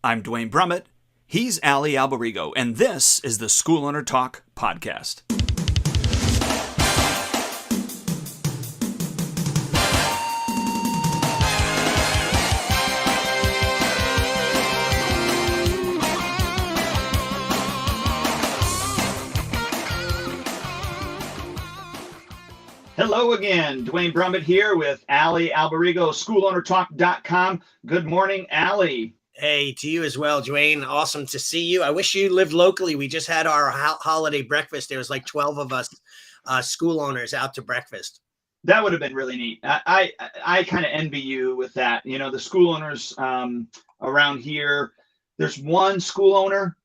I'm Dwayne Brummett. He's Ali Alberigo, and this is the School Owner Talk podcast. Hello again, Dwayne Brummett here with Ali Alberigo, SchoolOwnerTalk.com. Good morning, Ali. Hey, to you as well, Dwayne. Awesome to see you. I wish you lived locally. We just had our holiday breakfast. There was like 12 of us school owners out to breakfast. That would have been really neat. I kind of envy you with that. You know, the school owners around here, there's one school owner.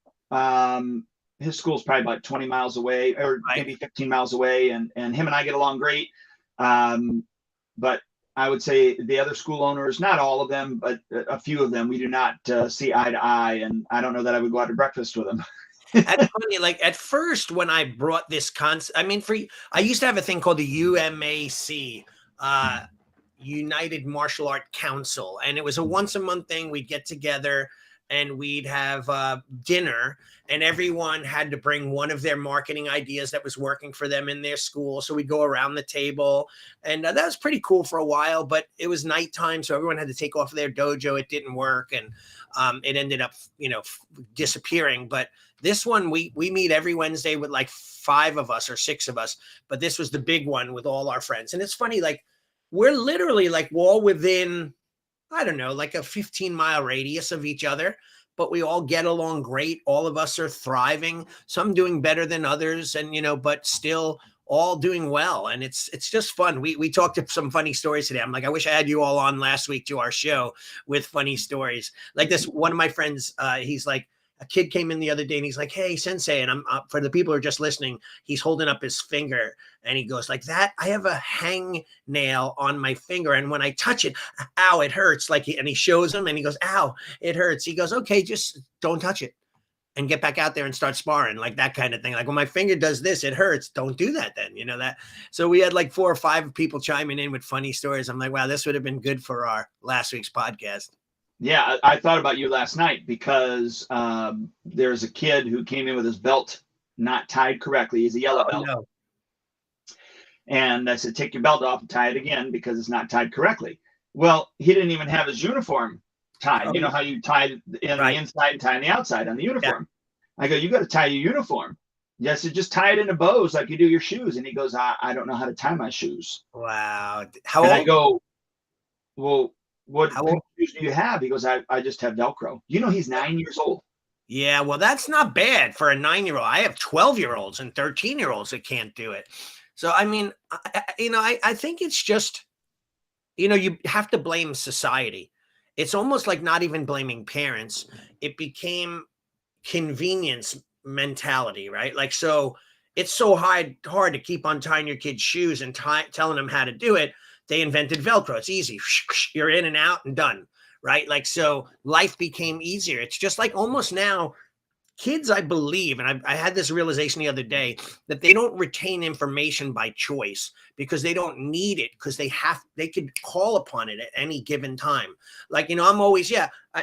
His school's probably about 20 miles away or maybe 15 miles away. And him and I get along great. But I would say the other school owners, not all of them, but a few of them, we do not see eye to eye. And I don't know that I would go out to breakfast with them. That's funny. Like at first, when I brought this concept, I used to have a thing called the UMAC, United Martial Art Council. And it was a once a month thing. We'd get together and we'd have dinner, and everyone had to bring one of their marketing ideas that was working for them in their school. So we'd go around the table, and that was pretty cool for a while, but it was nighttime. So everyone had to take off their dojo. It didn't work. And it ended up, disappearing. But this one, we meet every Wednesday with like 5 of us or 6 of us. But this was the big one with all our friends. And it's funny, like we're literally like all within, I don't know, like a 15-mile radius of each other, but we all get along great. All of us are thriving, some doing better than others, and, but still all doing well. And it's just fun. We talked to some funny stories today. I'm like, I wish I had you all on last week to our show with funny stories. Like this, one of my friends, he's like, a kid came in the other day and he's like, hey, sensei. And I'm for the people who are just listening, he's holding up his finger and he goes like that. I have a hang nail on my finger. And when I touch it, ow, it hurts. And he shows him and he goes, ow, it hurts. He goes, okay, just don't touch it and get back out there and start sparring, like that kind of thing. Like when my finger does this, it hurts. Don't do that then, that. So we had like 4 or 5 people chiming in with funny stories. I'm like, wow, this would have been good for our last week's podcast. Yeah, I thought about you last night because there's a kid who came in with his belt not tied correctly. He's a yellow belt. No. And I said, take your belt off and tie it again because it's not tied correctly. Well, he didn't even have his uniform tied. Oh, you know how you tie in the inside and tie on the outside on the uniform. Yeah. I go, you got to tie your uniform. Yes, so just tie it into bows like you do your shoes. And he goes, I don't know how to tie my shoes. Wow. How old? I go, well, what shoes do you have? He goes, I just have Velcro. He's 9 years old. Yeah, well, that's not bad for a 9-year-old. I have 12-year-olds and 13-year-olds that can't do it. So, I mean, I think it's just, you have to blame society. It's almost like not even blaming parents. It became convenience mentality, right? Like, so it's so hard to keep untying your kid's shoes and telling them how to do it. They invented Velcro. It's easy. You're in and out and done, right? Like, so life became easier. It's just like almost now kids, I believe, and I had this realization the other day, that they don't retain information by choice because they don't need it, because they could call upon it at any given time. Like, I'm always,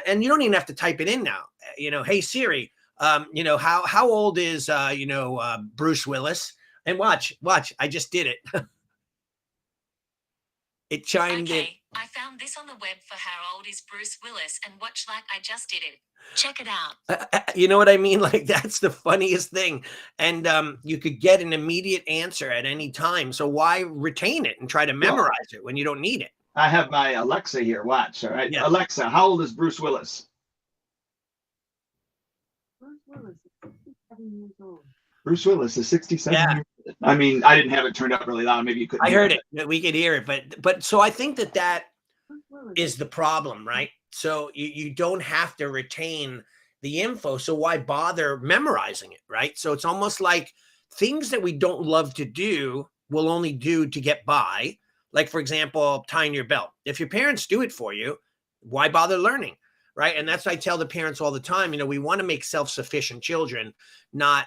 and you don't even have to type it in now. Hey, Siri, how old is, Bruce Willis? And watch, I just did it. It chimed in. I found this on the web for how old is Bruce Willis, and watch like I just did it. Check it out. You know what I mean? Like, that's the funniest thing. And you could get an immediate answer at any time. So why retain it and try to memorize it when you don't need it? I have my Alexa here. Watch. All right. Yeah. Alexa, how old is Bruce Willis? Bruce Willis is 67 years old. Bruce Willis is 67 years old. I mean, I didn't have it turned up really loud. Maybe you couldn't. I heard it. We could hear it. But so I think that is the problem, right? So you don't have to retain the info. So why bother memorizing it, right? So it's almost like things that we don't love to do, we'll only do to get by. Like, for example, tying your belt. If your parents do it for you, why bother learning, right? And that's what I tell the parents all the time. We want to make self-sufficient children, not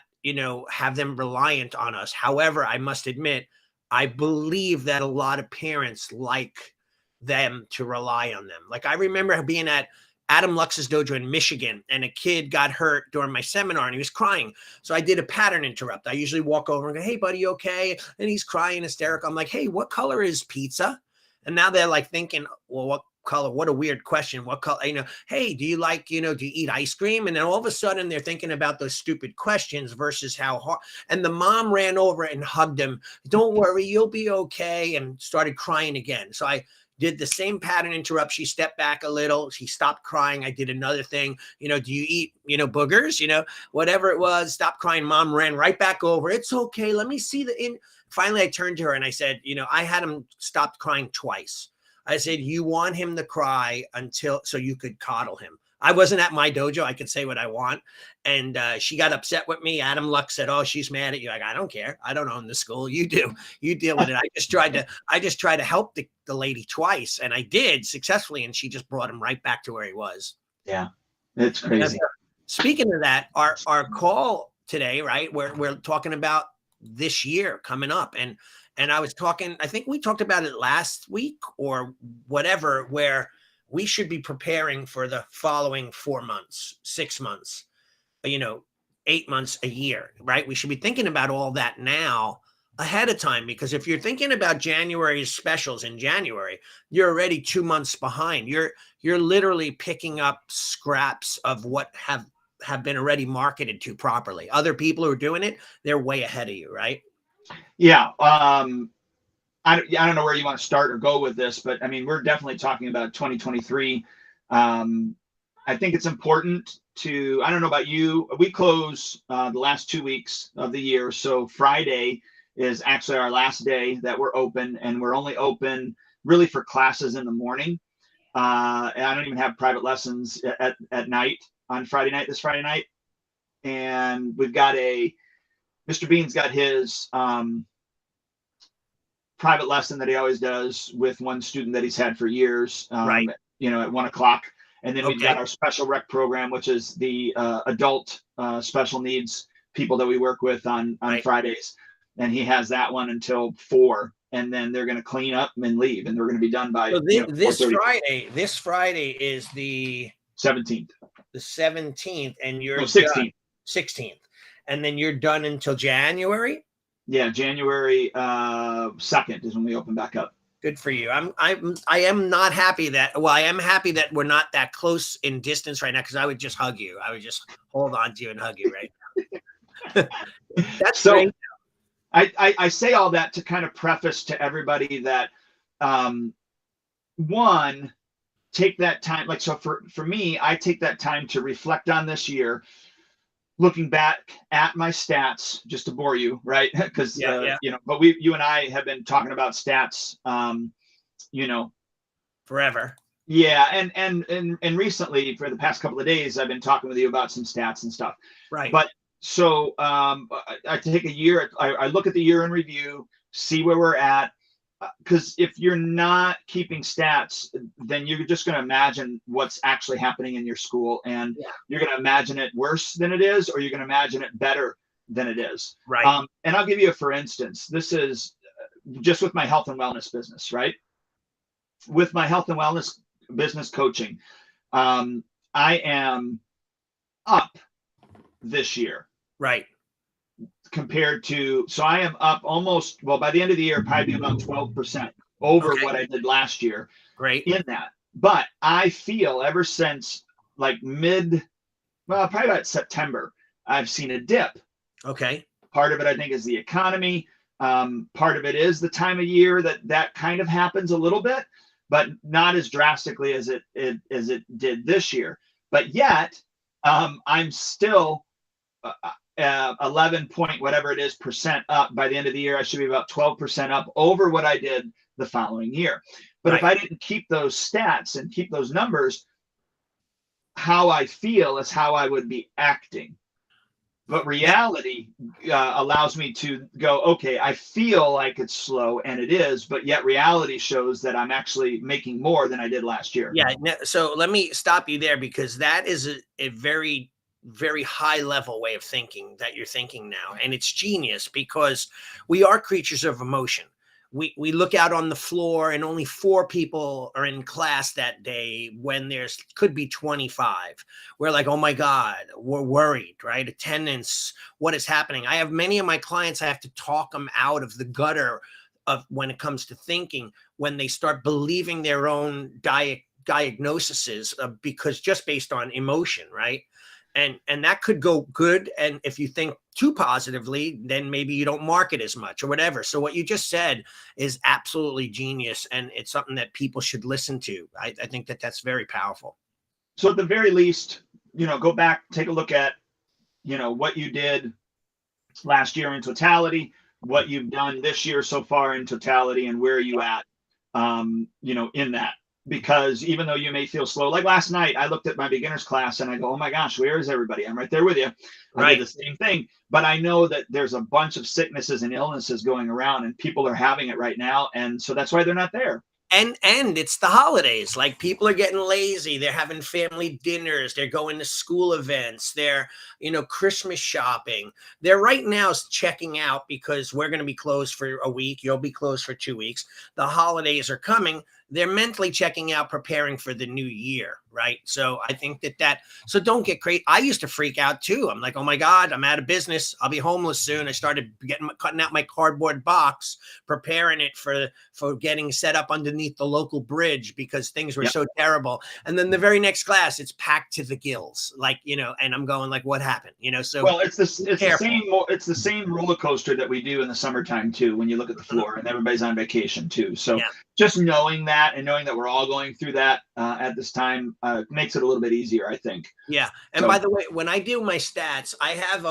have them reliant on us. However, I must admit, I believe that a lot of parents like them to rely on them. Like I remember being at Adam Lux's dojo in Michigan, and a kid got hurt during my seminar and he was crying. So I did a pattern interrupt. I usually walk over and go, "Hey buddy, you okay?" And he's crying hysterical. I'm like, "Hey, what color is pizza?" And now they're like thinking, "Well, what color? What a weird question. What color? Hey, do you like, do you eat ice cream?" And then all of a sudden they're thinking about those stupid questions versus how hard. And the mom ran over and hugged him. "Don't worry, you'll be okay," and started crying again. So I did the same pattern interrupt. She stepped back a little. She stopped crying. I did another thing. "Do you eat, boogers? Whatever it was, stop crying." Mom ran right back over. "It's okay. Let me see Finally, I turned to her and I said, I had him stop crying twice. I said, "You want him to cry so you could coddle him." I wasn't at my dojo. I could say what I want. And she got upset with me. Adam Lux said, "Oh, she's mad at you." Like, "I don't care. I don't own the school. You do. You deal with it." I just tried to help the lady twice, and I did successfully. And she just brought him right back to where he was. Yeah, it's crazy. Speaking of that, our call today, right? We're talking about this year coming up. And I was talking, I think we talked about it last week or whatever, where we should be preparing for the following 4 months, 6 months, 8 months, a year, right? We should be thinking about all that now ahead of time, because if you're thinking about January's specials in January, you're already 2 months behind. You're literally picking up scraps of what have been already marketed to properly. Other people who are doing it, they're way ahead of you, right? Yeah. I don't know where you want to start or go with this, but I mean, we're definitely talking about 2023. I think it's important to, I don't know about you, we close the last 2 weeks of the year. So Friday is actually our last day that we're open, and we're only open really for classes in the morning. And I don't even have private lessons at night on this Friday night. And we've got Mr. Bean's got his private lesson that he always does with one student that he's had for years, Right. At 1 o'clock. And then we've Okay. got our special rec program, which is the adult special needs people that we work with on Right. Fridays. And he has that one until 4. And then they're going to clean up and leave. And we're going to be done by So this 4:30. This Friday is the 17th. 17th, and you're 16th. 16th. And then you're done until January? Yeah, January 2nd is when we open back up. Good for you. I am not happy that, well, I am happy that we're not that close in distance right now, because I would just hug you. I would just hold on to you and hug you right now. That's So great. I say all that to kind of preface to everybody that one, take that time. Like, so for me, I take that time to reflect on this year, looking back at my stats, just to bore you, right? Because but you and I have been talking about stats, Forever. Yeah, and recently, for the past couple of days, I've been talking with you about some stats and stuff. Right. But so I take a year. I look at the year in review, see where we're at. Because if you're not keeping stats, then you're just going to imagine what's actually happening in your school, and you're going to imagine it worse than it is, or you're going to imagine it better than it is. Right. And I'll give you for instance. This is just with my health and wellness business, right? With my health and wellness business coaching, I am up this year. Right. Compared to, so I am up almost, well, by the end of the year, probably about 12% over what I did last year. Great. In that. But I feel ever since like probably about September, I've seen a dip. Okay. Part of it, I think, is the economy. Part of it is the time of year that kind of happens a little bit, but not as drastically as it did this year. But yet, I'm still 11 point whatever it is percent up. By the end of the year, I should be about 12% up over what I did the following year. But if I didn't keep those stats and keep those numbers, how I feel is how I would be acting. But reality allows me to go, okay, I feel like it's slow, and it is, but yet reality shows that I'm actually making more than I did last year. Yeah. So let me stop you there, because that is a very, very high level way of thinking that you're thinking now. And it's genius, because we are creatures of emotion. we look out on the floor and only 4 people are in class that day when there's could be 25. We're like, oh my God, we're worried, right? Attendance, what is happening? I have many of my clients, I have to talk them out of the gutter of when it comes to thinking, when they start believing their own diagnoses because just based on emotion, right? And that could go good. And if you think too positively, then maybe you don't market as much or whatever. So what you just said is absolutely genius. And it's something that people should listen to. I think that that's very powerful. So at the very least, go back, take a look at, what you did last year in totality, what you've done this year so far in totality, and where are you at, in that. Because even though you may feel slow, like last night, I looked at my beginners class and I go, oh my gosh, where is everybody? I'm right there with you. I did the same thing, but I know that there's a bunch of sicknesses and illnesses going around and people are having it right now. And so that's why they're not there. And it's the holidays. Like, people are getting lazy. They're having family dinners. They're going to school events. They're, Christmas shopping. They're right now checking out because we're going to be closed for a week. You'll be closed for 2 weeks. The holidays are coming. They're mentally checking out, preparing for the new year, right? So I think so don't get crazy. I used to freak out too. I'm like, oh my God, I'm out of business. I'll be homeless soon. I started cutting out my cardboard box, preparing it for getting set up underneath the local bridge because things were so terrible. And then the very next class, it's packed to the gills, like, and I'm going like, what happened? So well, it's the same roller coaster that we do in the summertime too, when you look at the floor and everybody's on vacation too. So just knowing that and knowing that we're all going through that at this time makes it a little bit easier, I think. Yeah. And by the way, when I do my stats, I have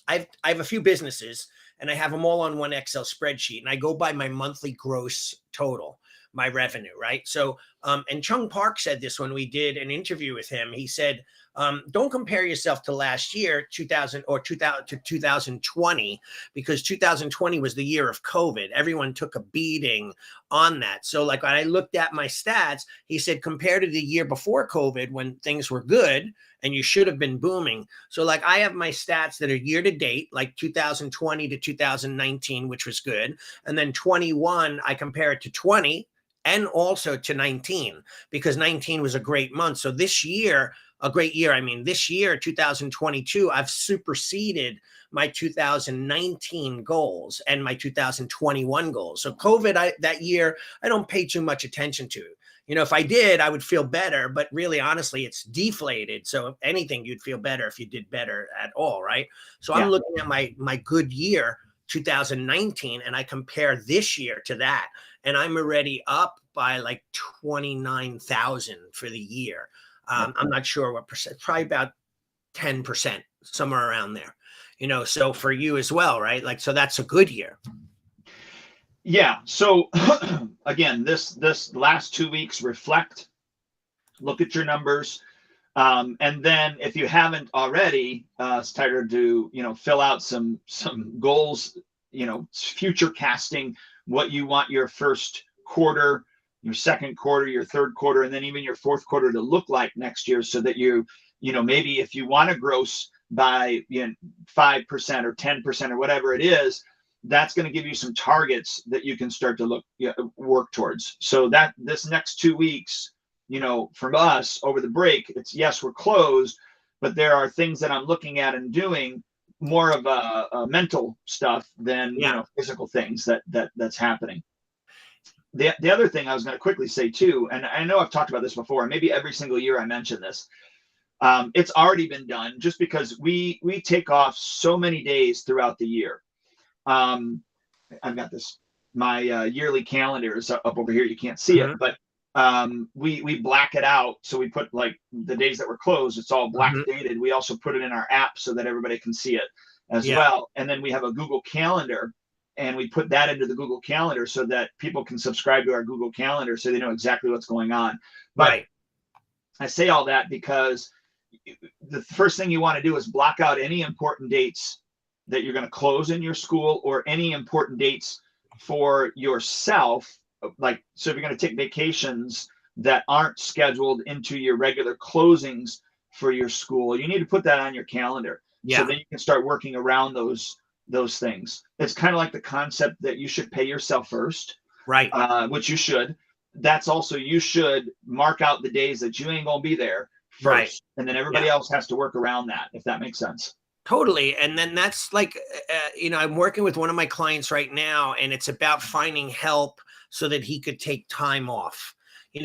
I have a few businesses and I have them all on one Excel spreadsheet, and I go by my monthly gross total, my revenue, right? So and Chung Park said this when we did an interview with him. He said, don't compare yourself to last year, 2000 to 2020, because 2020 was the year of COVID. Everyone took a beating on that. So like when I looked at my stats, he said, compared to the year before COVID when things were good and you should have been booming. So like I have my stats that are year to date, like 2020 to 2019, which was good. And then 21, I compare it to 20 and also to 19 because 19 was a great month. So this year, a great year. I mean, this year, 2022, I've superseded my 2019 goals and my 2021 goals. So COVID, that year, I don't pay too much attention to. If I did, I would feel better, but really, honestly, it's deflated. So if anything, you'd feel better if you did better at all, right? So I'm looking at my good year, 2019, and I compare this year to that, and I'm already up by like 29,000 for the year. I'm not sure what percent, probably about 10%, somewhere around there, so for you as well, right? Like, so that's a good year. Yeah. So again, this last 2 weeks, reflect, look at your numbers. And then if you haven't already, started to, fill out some goals, future casting, what you want your first quarter, your second quarter, your third quarter, and then even your fourth quarter to look like next year, so that maybe if you want to gross by 5% or 10% or whatever it is, that's going to give you some targets that you can start to work towards. So that this next 2 weeks, from us over the break, it's yes, we're closed, but there are things that I'm looking at and doing more of a mental stuff than physical things that's happening. The other thing I was going to quickly say too, and I know I've talked about this before, and maybe every single year I mention this, it's already been done just because we take off so many days throughout the year. I've got my yearly calendar is up over here. You can't see it, but we black it out. So we put like the days that were closed, it's all black dated. We also put it in our app so that everybody can see it as well. And then we have a Google Calendar, and we put that into the Google Calendar so that people can subscribe to our Google Calendar so they know exactly what's going on. But I say all that because the first thing you want to do is block out any important dates that you're going to close in your school, or any important dates for yourself. Like, so if you're going to take vacations that aren't scheduled into your regular closings for your school, you need to put that on your calendar. So then you can start working around those things. It's kind of like the concept that you should pay yourself first. Right. which you should. That's also, you should mark out the days that you ain't gonna be there Right. first, and then everybody else has to work around that, if that makes sense. Totally. And then that's like, I'm working with one of my clients right now, and it's about finding help so that he could take time off,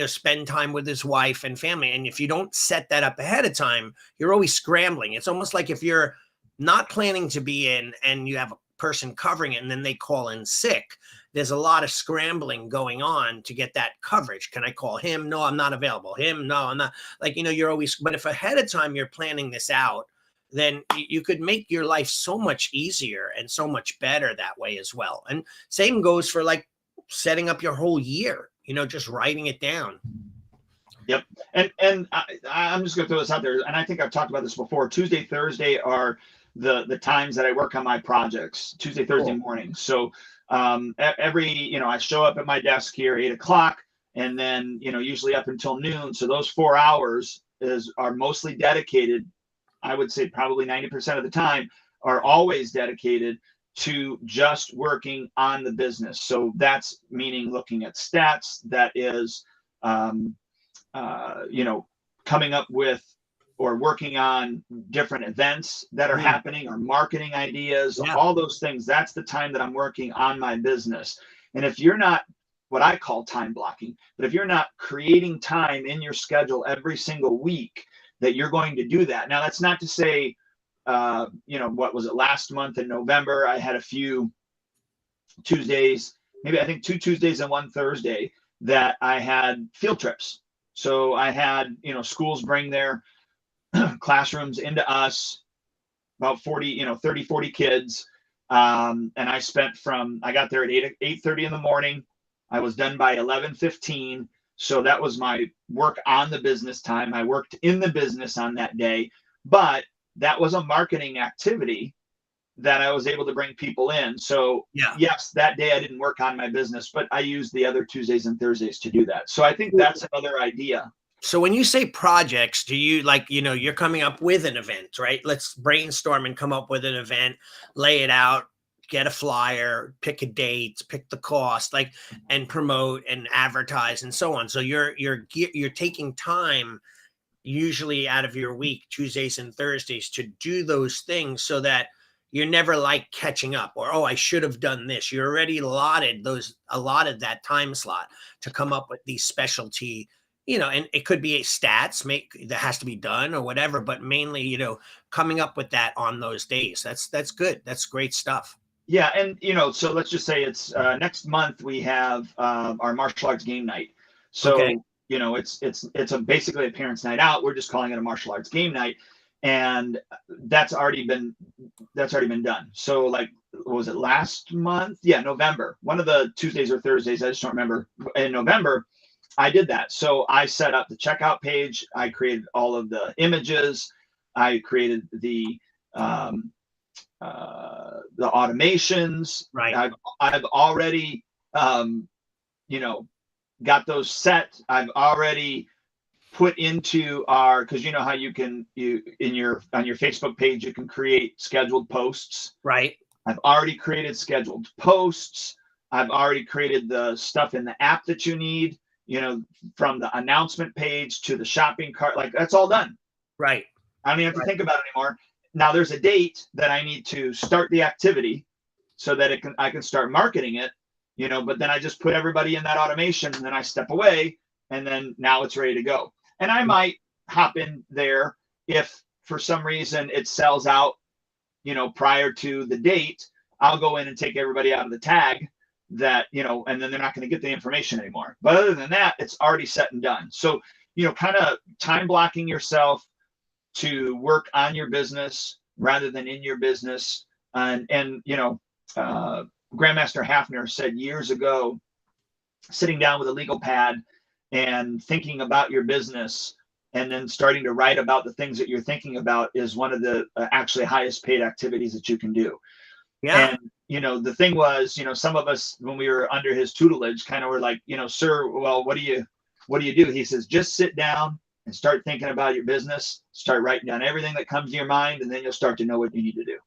spend time with his wife and family. And if you don't set that up ahead of time, you're always scrambling. It's almost like if you're not planning to be in and you have a person covering it and then they call in sick, there's a lot of scrambling going on to get that coverage. Can I call him? No, I'm not available. Him? No, I'm not. Like, you're always, but if ahead of time you're planning this out, then you could make your life so much easier and so much better that way as well. And same goes for like setting up your whole year, just writing it down. Yep. And I'm just going to throw this out there. And I think I've talked about this before. Tuesday, Thursday are the times that I work on my projects, Tuesday, Thursday morning. So I show up at my desk here 8 o'clock, and then, usually up until noon. So those 4 hours are mostly dedicated. I would say probably 90% of the time are always dedicated to just working on the business. So that's meaning looking at stats. That is, coming up with or working on different events that are happening, or marketing ideas, all those things. That's the time that I'm working on my business. And if you're not, what I call time blocking, but if you're not creating time in your schedule every single week that you're going to do that. Now, that's not to say, what was it, last month in November, I had a few Tuesdays, maybe I think 2 Tuesdays and 1 Thursday, that I had field trips. So I had, schools bring their classrooms into us, about 40, 30, 40 kids. And I got there at 8:30 in the morning. I was done by 11:15. So that was my work on the business time. I worked in the business on that day, but that was a marketing activity that I was able to bring people in. So yes, that day I didn't work on my business, but I used the other Tuesdays and Thursdays to do that. So I think that's another idea. So when you say projects, do you you're coming up with an event, right? Let's brainstorm and come up with an event, lay it out, get a flyer, pick a date, pick the cost, and promote and advertise and so on. So you're taking time usually out of your week, Tuesdays and Thursdays, to do those things so that you're never like catching up or, I should have done this. You already allotted that time slot to come up with these specialty, and it could be stats that has to be done or whatever, but mainly, coming up with that on those days. That's good. That's great stuff. Yeah. And, so let's just say it's next month we have our martial arts game night. So, it's basically a parents' night out. We're just calling it a martial arts game night. And that's already been done. So what was it, last month? Yeah, November. One of the Tuesdays or Thursdays, I just don't remember. In November, I did that. So I set up the checkout page. I created all of the images. I created the automations. Right. I've already, got those set. I've already put into because you know how you can on your Facebook page, you can create scheduled posts. Right. I've already created scheduled posts. I've already created the stuff in the app that you need, from the announcement page to the shopping cart. That's all done. Right. I don't even have to think about it anymore. Now there's a date that I need to start the activity so that I can start marketing it, but then I just put everybody in that automation, and then I step away, and then now it's ready to go. And I might hop in there if for some reason it sells out, prior to the date. I'll go in and take everybody out of the tag that, and then they're not going to get the information anymore. But other than that, it's already set and done. So, kind of time blocking yourself to work on your business rather than in your business. And Grandmaster Hafner said years ago, sitting down with a legal pad and thinking about your business and then starting to write about the things that you're thinking about is one of the actually highest paid activities that you can do. Yeah. And, the thing was, some of us, when we were under his tutelage, kind of were like, sir, well, what do you do? He says, just sit down and start thinking about your business, start writing down everything that comes to your mind, and then you'll start to know what you need to do.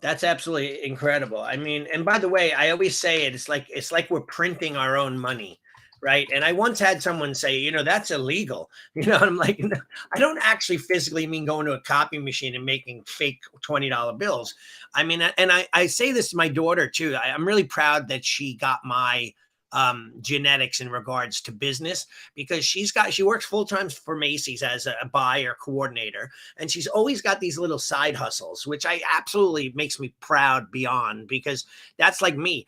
That's absolutely incredible. I mean, and by the way, I always say it, it's like we're printing our own money, right? And I once had someone say, that's illegal. I'm like, no, I don't actually physically mean going to a copy machine and making fake $20 bills. I mean, and I say this to my daughter too. I'm really proud that she got my genetics in regards to business, because she works full time for Macy's as a buyer coordinator, and she's always got these little side hustles, which I absolutely makes me proud beyond, because that's like me,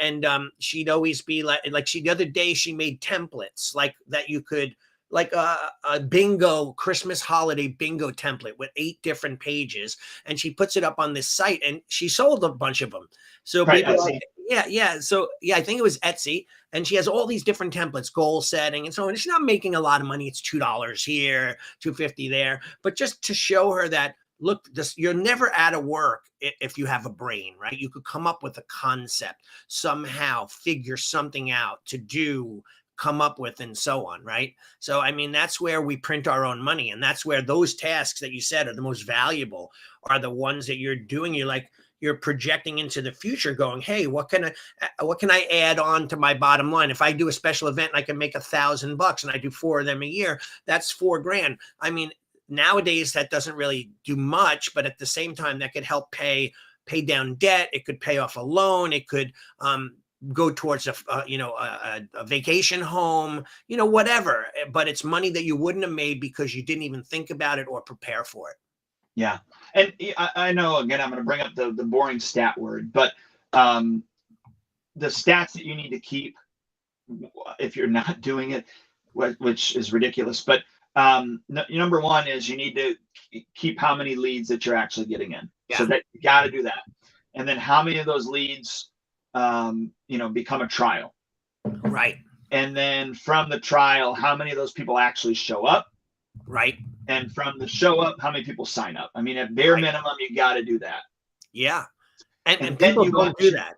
and she'd always be like she, the other day she made templates like that you could, like a bingo, Christmas holiday bingo template with 8 different pages, and she puts it up on this site, and she sold a bunch of them. So Right, people, Etsy. yeah. So yeah, I think it was Etsy, and she has all these different templates, goal setting, and so on. She's not making a lot of money. It's $2 here, $2.50 there, but just to show her that, look, you're never out of work if you have a brain, right? You could come up with a concept, somehow figure something out to do, come up with, and so on, right? So I mean, that's where we print our own money, and that's where those tasks that you said are the most valuable, are the ones that you're doing. You're projecting into the future, going, hey, what can I add on to my bottom line? If I do a special event and I can make $1,000 and I do 4 of them a year, that's $4,000. I mean, nowadays that doesn't really do much, but at the same time, that could help pay down debt. It could pay off a loan. It could go towards a vacation home, whatever. But it's money that you wouldn't have made because you didn't even think about it or prepare for it. Yeah. And I know, again, I'm going to bring up the boring stat word, but the stats that you need to keep if you're not doing it, which is ridiculous. But number one is you need to keep how many leads that you're actually getting in. Yeah. So that you got to do that. And then how many of those leads, become a trial. Right. And then from the trial, how many of those people actually show up? Right. And from the show up, how many people sign up? I mean, at bare minimum, you got to do that. Yeah. And then people you don't do that.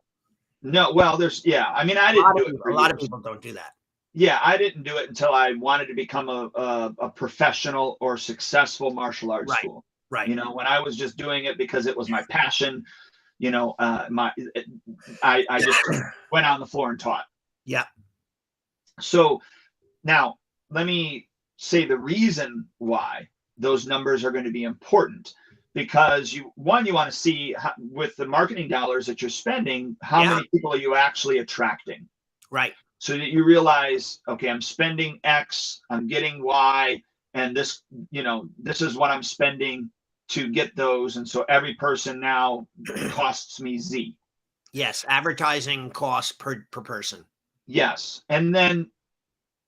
No, well, I mean, I didn't do it for a lot of years. people don't do that. Yeah, I didn't do it until I wanted to become a professional or successful martial arts school. Right. When I was just doing it because it was my passion, I just went on the floor and taught. Yeah. So now let me say the reason why those numbers are going to be important, because you want to see with the marketing dollars that you're spending, how many people are you actually attracting? Right. So that you realize, okay, I'm spending X, I'm getting Y, and this is what I'm spending to get those. And so every person now costs me Z. Yes. Advertising costs per person. Yes. And then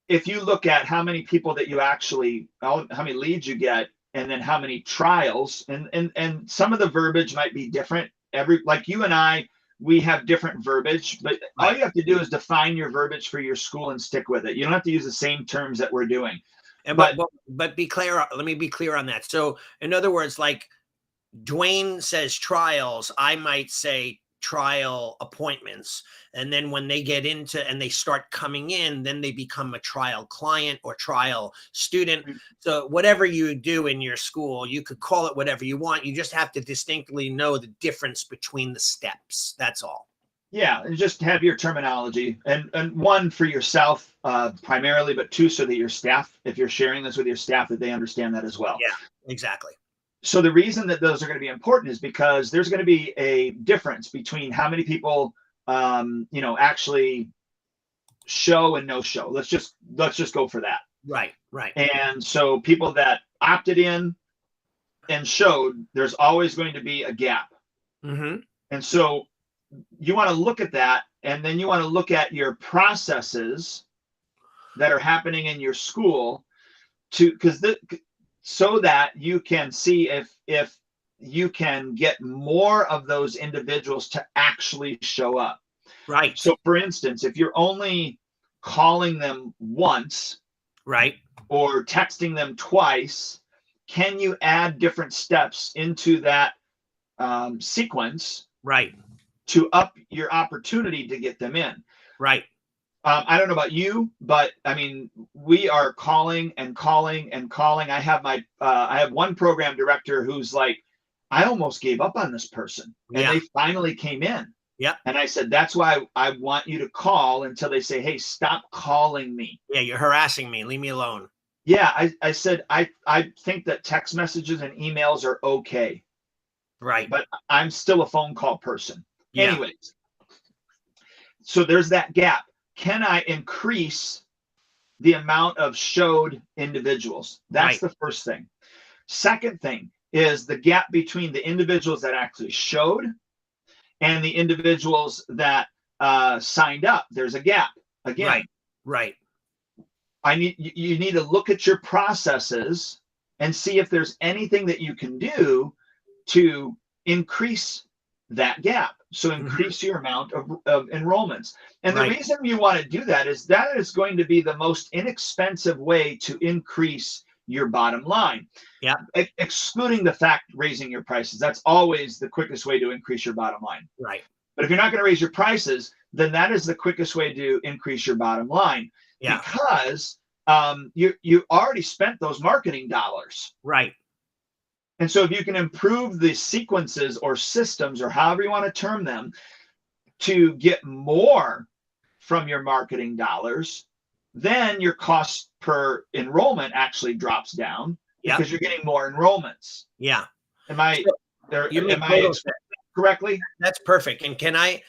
if you look at how many people that you actually, how many leads you get, and then how many trials, and some of the verbiage might be different. Like you and I, we have different verbiage, but all you have to do is define your verbiage for your school and stick with it. You don't have to use the same terms that we're doing. But be clear. Let me be clear on that. So in other words, like Dwayne says trials, I might say trial appointments. And then when they get into and they start coming in, then they become a trial client or trial student. So whatever you do in your school, you could call it whatever you want. You just have to distinctly know the difference between the steps. That's all. Yeah, and just have your terminology, and one for yourself primarily, but two so that your staff, if you're sharing this with your staff, that they understand that as well. Yeah, exactly. So the reason that those are going to be important is because there's going to be a difference between how many people, actually show and no show. Let's just go for that. Right. And so people that opted in and showed, there's always going to be a gap. Mm-hmm. And so you want to look at that, and then you want to look at your processes that are happening in your school so that you can see if you can get more of those individuals to actually show up. Right. So for instance, if you're only calling them once, right, or texting them twice, can you add different steps into that sequence? Right. To up your opportunity to get them in. Right. I don't know about you, but I mean, we are calling and calling and calling. I have one program director who's like, I almost gave up on this person. And Yeah. they finally came in. Yeah. And I said, that's why I want you to call until they say, hey, stop calling me. Yeah. You're harassing me. Leave me alone. Yeah. I said, I think that text messages and emails are okay, Right. but I'm still a phone call person. Yeah. Anyways, so there's that gap. Can I increase the amount of showed individuals? That's Right. the first thing. Second thing is the gap between the individuals that actually showed and the individuals that signed up. There's a gap. Again, Right. you need to look at your processes and see if there's anything that you can do to increase that gap. So increase your amount of enrollments. And the Right. reason you want to do that is going to be the most inexpensive way to increase your bottom line. Yeah. Excluding the fact raising your prices. That's always the quickest way to increase your bottom line. Right. But if you're not going to raise your prices, then that is the quickest way to increase your bottom line. Yeah. Because you already spent those marketing dollars. Right. And so if you can improve the sequences or systems or however you want to term them to get more from your marketing dollars, then your cost per enrollment actually drops down because you're getting more enrollments. Yeah. Am I Total sense. correctly? That's perfect. And can I,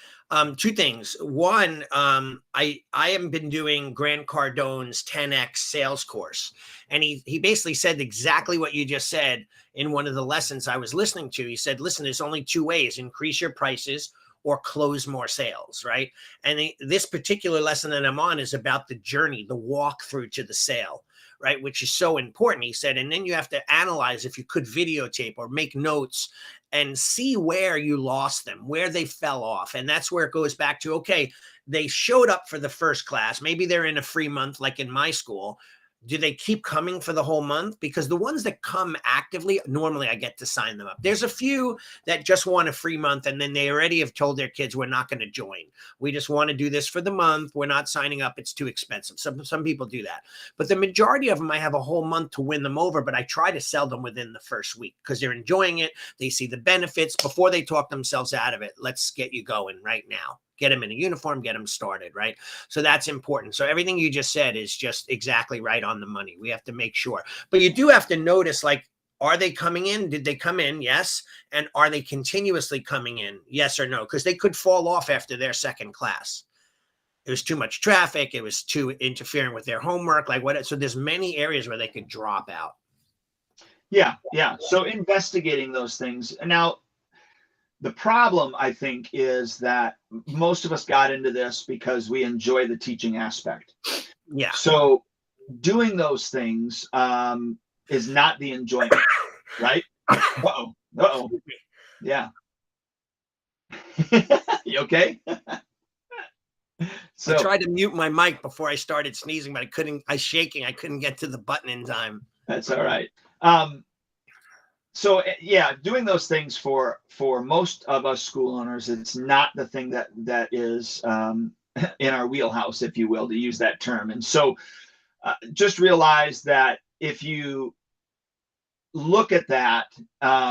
two things. One, I have been doing Grant Cardone's 10X sales course. And he basically said exactly what you just said in one of the lessons I was listening to. He said, listen, there's only two ways: increase your prices or close more sales, right? And this particular lesson that I'm on is about the journey, the walk through to the sale, right? Which is so important, he said. And then you have to analyze, if you could videotape or make notes and see where you lost them, where they fell off. And that's where it goes back to, okay, they showed up for the first class. Maybe they're in a free month, like in my school. Do they keep coming for the whole month? Because the ones that come actively, normally I get to sign them up. There's a few that just want a free month, and then they already have told their kids, we're not going to join. We just want to do this for the month. We're not signing up. It's too expensive. Some people do that. But the majority of them, I have a whole month to win them over, but I try to sell them within the first week because they're enjoying it. They see the benefits before they talk themselves out of it. Let's get you going right now. Get them in a uniform, get them started, right? So that's important. So everything you just said is just exactly right on the money. We have to make sure. But you do have to notice, like, are they coming in? Did they come in? Yes. And are they continuously coming in? Yes or no? Because they could fall off after their second class. It was too much traffic. It was too interfering with their homework. Like what? So there's many areas where they could drop out. Yeah. So investigating those things. Now, the problem, I think, is that most of us got into this because we enjoy the teaching aspect. Yeah. So doing those things is not the enjoyment, right? Uh-oh. Yeah. You okay? So I tried to mute my mic before I started sneezing, but I couldn't. I was shaking. I couldn't get to the button in time. That's all right. So yeah, doing those things for most of us school owners, it's not the thing that is in our wheelhouse, if you will, to use that term. And so just realize that if you look at that,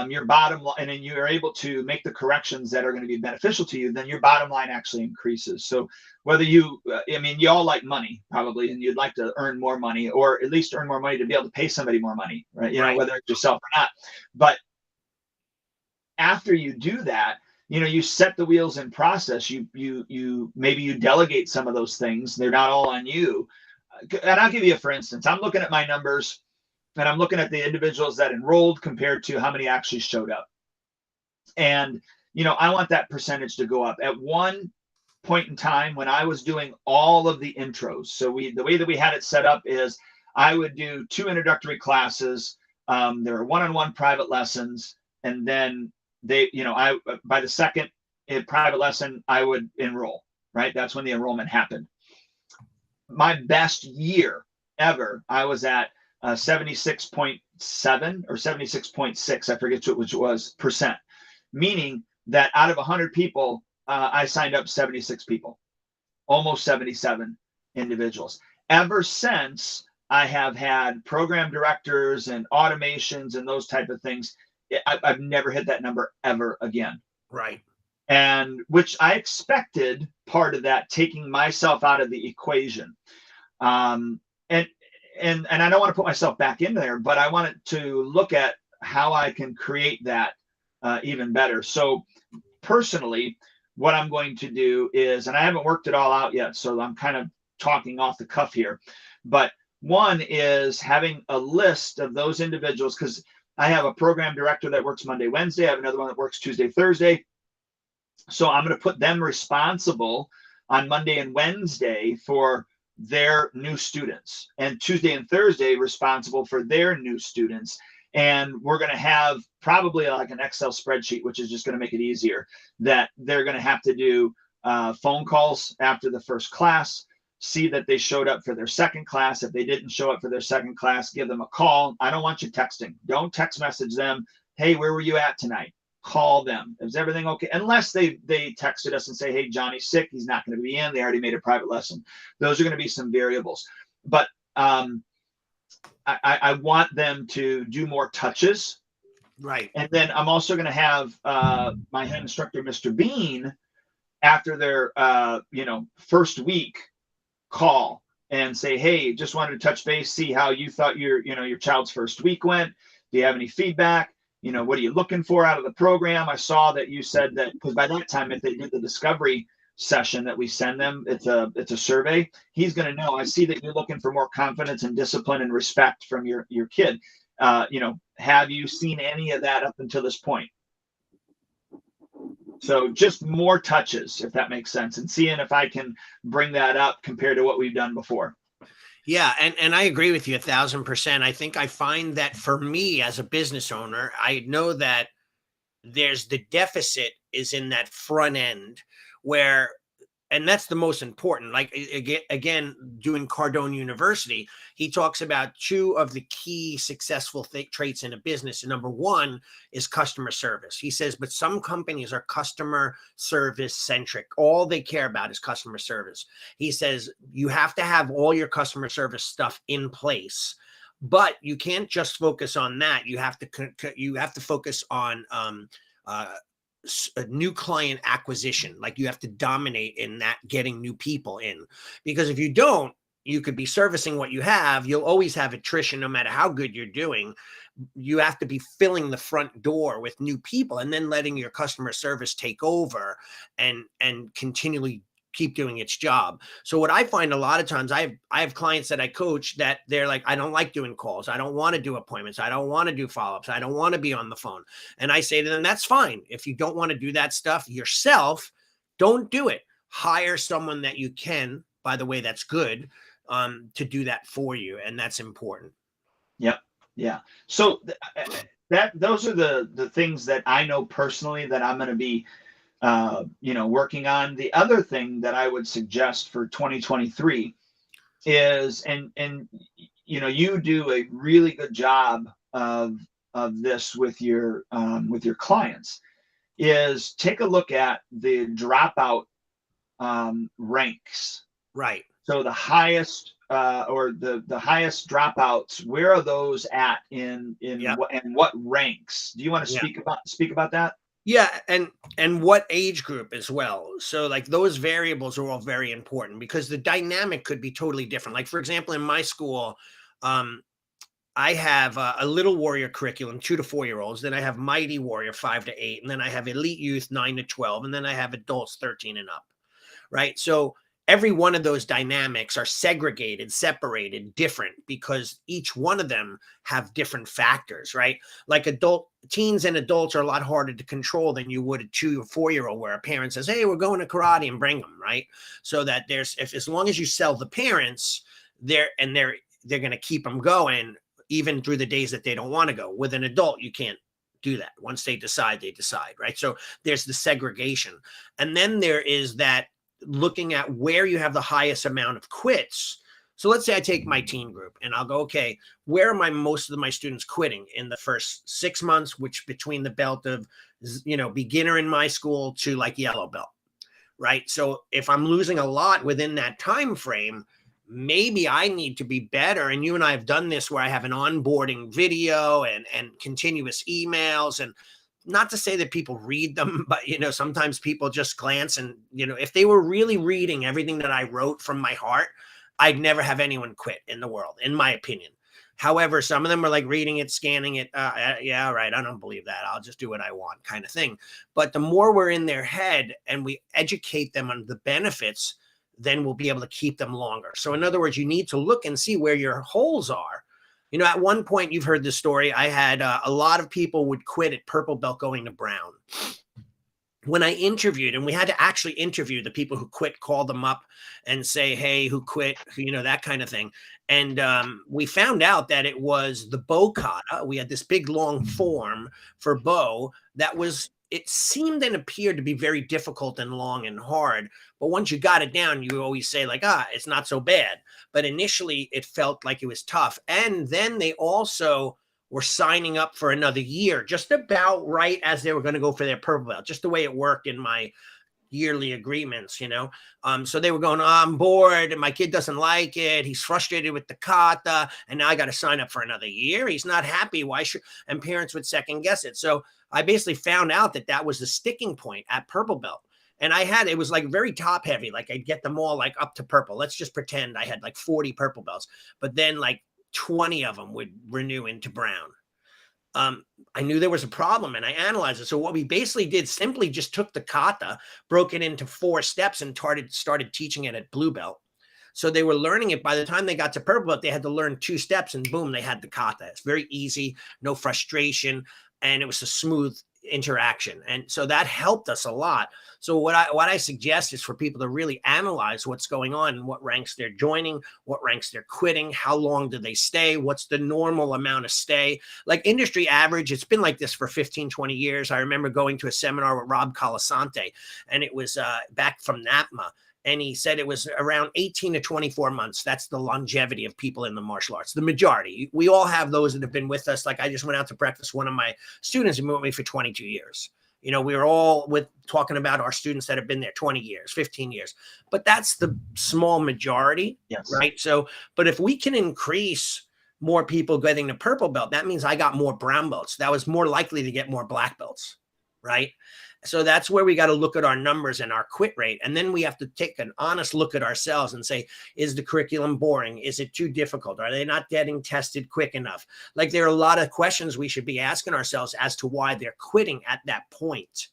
your bottom line, and then you are able to make the corrections that are going to be beneficial to you, then your bottom line actually increases. So whether you, you all like money probably, and you'd like to earn more money, or at least earn more money to be able to pay somebody more money, right? You know, whether it's yourself or not. But after you do that, you set the wheels in process. You maybe you delegate some of those things. They're not all on you. And I'll give you for instance. I'm looking at my numbers, and I'm looking at the individuals that enrolled compared to how many actually showed up. And, I want that percentage to go up. At one point in time when I was doing all of the intros, so the way that we had it set up is I would do 2 introductory classes. There were one-on-one private lessons. And then by the second private lesson, I would enroll, right? That's when the enrollment happened. My best year ever, I was at 76.7 or 76.6, I forget which it was, percent, meaning that out of 100 people, I signed up 76 people, almost 77 individuals. Ever since, I have had program directors and automations and those type of things I've never hit that number ever again. Right. And which I expected part of that, taking myself out of the equation. Um, and I don't want to put myself back in there, but I wanted to look at how I can create that even better. So personally, what I'm going to do is, and I haven't worked it all out yet, so I'm kind of talking off the cuff here, but one is having a list of those individuals, because I have a program director that works Monday, Wednesday. I have another one that works Tuesday, Thursday. So I'm going to put them responsible on Monday and Wednesday for their new students, and Tuesday and Thursday responsible for their new students. And we're going to have probably like an Excel spreadsheet, which is just going to make it easier, that they're going to have to do phone calls after the first class, see that they showed up for their second class. If they didn't show up for their second class, give them a call. I don't want you texting. Don't text message them. Hey, where were you at tonight? Call them. Is everything okay? Unless they texted us and say, hey, Johnny's sick, he's not going to be in. They already made a private lesson. Those are going to be some variables. But I want them to do more touches. Right. And then I'm also going to have my head instructor, Mr. Bean, after their first week, call and say, hey, just wanted to touch base, see how you thought your child's first week went. Do you have any feedback? What are you looking for out of the program? I saw that you said that, because by that time, if they did the discovery session that we send them, it's a survey. He's going to know, I see that you're looking for more confidence and discipline and respect from your kid. Have you seen any of that up until this point? So just more touches, if that makes sense, and seeing if I can bring that up compared to what we've done before. Yeah, and I agree with you 1,000%. I think I find that for me as a business owner, I know that there's the deficit is in that front end where, and that's the most important. Like again, doing Cardone University, he talks about two of the key successful traits in a business. And number one is customer service. He says, but some companies are customer service centric. All they care about is customer service. He says, you have to have all your customer service stuff in place, but you can't just focus on that. You have to focus on, a new client acquisition. Like you have to dominate in that, getting new people in, because if you don't, you could be servicing what you have. You'll always have attrition no matter how good you're doing. You have to be filling the front door with new people and then letting your customer service take over and continually keep doing its job. So what I find a lot of times, I have clients that I coach that they're like, I don't like doing calls. I don't want to do appointments. I don't want to do follow-ups. I don't want to be on the phone. And I say to them, that's fine. If you don't want to do that stuff yourself, don't do it. Hire someone that you can, by the way, that's good, to do that for you. And that's important. Yep. Yeah. So those are the things that I know personally that I'm going to be working on. The other thing that I would suggest for 2023 is, and you do a really good job of this with your clients, is take a look at the dropout ranks. Right. So the highest or the highest dropouts, where are those at in what ranks? Do you want to speak about that? Yeah, and what age group as well. So like those variables are all very important because the dynamic could be totally different. Like for example, in my school, I have a Little Warrior curriculum, 2 to 4 year olds. Then I have Mighty Warrior, 5 to 8, and then I have Elite Youth, 9 to 12, and then I have adults, 13 and up. Right. So every one of those dynamics are segregated, separated, different, because each one of them have different factors, right? Like teens and adults are a lot harder to control than you would a 2 or 4 year old, where a parent says, hey, we're going to karate, and bring them, right? So that as long as you sell the parents, they're going to keep them going even through the days that they don't want to go. With an adult, you can't do that. Once they decide, right? So there's the segregation. And then there is that looking at where you have the highest amount of quits. So let's say I take my teen group and I'll go, okay, where am most of my students quitting in the first 6 months, which between the belt of, beginner in my school to like yellow belt, right? So if I'm losing a lot within that time frame, maybe I need to be better. And you and I have done this where I have an onboarding video and continuous emails, and not to say that people read them, but sometimes people just glance, and if they were really reading everything that I wrote from my heart, I'd never have anyone quit in the world, in my opinion. However, some of them are like reading it, scanning it. Yeah, right. I don't believe that. I'll just do what I want, kind of thing. But the more we're in their head and we educate them on the benefits, then we'll be able to keep them longer. So in other words, you need to look and see where your holes are. At one point, you've heard this story. I had a lot of people would quit at purple belt going to brown. When I interviewed, and we had to actually interview the people who quit, call them up and say, hey, who quit, that kind of thing. And we found out that it was the bow kata. We had this big long form for bow that was, it seemed and appeared to be very difficult and long and hard. But once you got it down, you always say like, it's not so bad. But initially it felt like it was tough. And then they also were signing up for another year, just about right as they were going to go for their purple belt, just the way it worked in my yearly agreements, so they were going, I'm bored and my kid doesn't like it. He's frustrated with the kata. And now I got to sign up for another year. He's not happy. Why should, and parents would second guess it. So I basically found out that was the sticking point at purple belt. And it was like very top heavy. Like I'd get them all like up to purple. Let's just pretend I had like 40 purple belts, but then like 20 of them would renew into brown. I knew there was a problem and I analyzed it. So what we basically did, simply just took the kata, broke it into 4 steps and started teaching it at blue belt. So they were learning it. By the time they got to purple belt, they had to learn 2 steps and boom, they had the kata. It's very easy, no frustration. And it was a smooth interaction. And so that helped us a lot. So what I suggest is for people to really analyze what's going on and what ranks they're joining, what ranks they're quitting, how long do they stay, what's the normal amount of stay. Like industry average, it's been like this for 15, 20 years. I remember going to a seminar with Rob Colasante, and it was back from NAPMA. And he said it was around 18 to 24 months. That's the longevity of people in the martial arts. The majority. We all have those that have been with us. Like I just went out to breakfast. One of my students had been with me for 22 years. We were all talking about our students that have been there 20 years, 15 years. But that's the small majority, Yes. right? So, but if we can increase more people getting the purple belt, that means I got more brown belts. That was more likely to get more black belts, right? So that's where we got to look at our numbers and our quit rate. And then we have to take an honest look at ourselves and say, is the curriculum boring? Is it too difficult? Are they not getting tested quick enough? Like there are a lot of questions we should be asking ourselves as to why they're quitting at that point.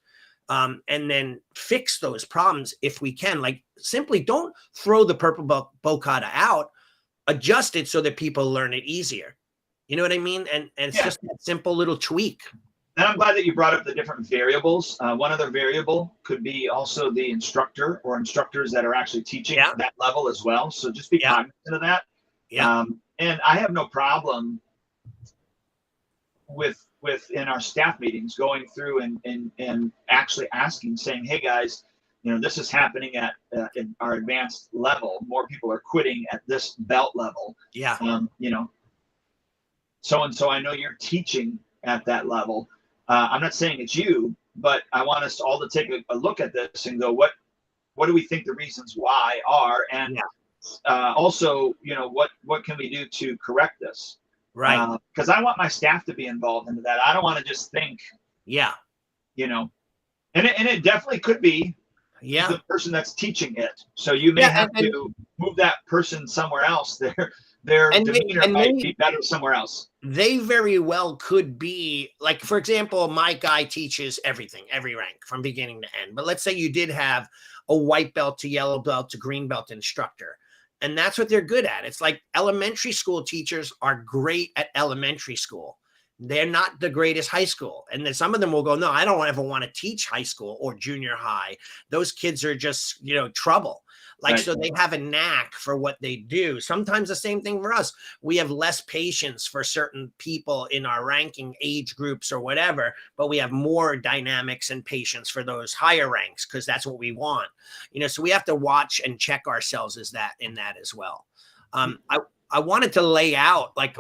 And then fix those problems if we can. Like simply don't throw the purple belt bow kata out, adjust it so that people learn it easier. You know what I mean? And it's just that simple little tweak. And I'm glad that you brought up the different variables. One other variable could be also the instructor or instructors that are actually teaching at that level as well. So just be cognizant of that. Yeah. And I have no problem with in our staff meetings going through and actually asking, saying, hey guys, this is happening at in our advanced level. More people are quitting at this belt level. Yeah. So I know you're teaching at that level. I'm not saying it's you, but I want us all to take a look at this and go, what do we think the reasons why are? And also, what can we do to correct this? Right. Because I want my staff to be involved into that. I don't want to just think, and it definitely could be the person that's teaching it. So you may have to move that person somewhere else. Their demeanor might be better somewhere else. They very well could be, like, for example, my guy teaches everything, every rank from beginning to end. But let's say you did have a white belt to yellow belt to green belt instructor. And that's what they're good at. It's like elementary school teachers are great at elementary school. They're not the greatest high school. And then some of them will go, no, I don't ever want to teach high school or junior high. Those kids are just, trouble. Like, so they have a knack for what they do. Sometimes the same thing for us. We have less patience for certain people in our ranking age groups or whatever, but we have more dynamics and patience for those higher ranks because that's what we want. So we have to watch and check ourselves in that as well. I wanted to lay out like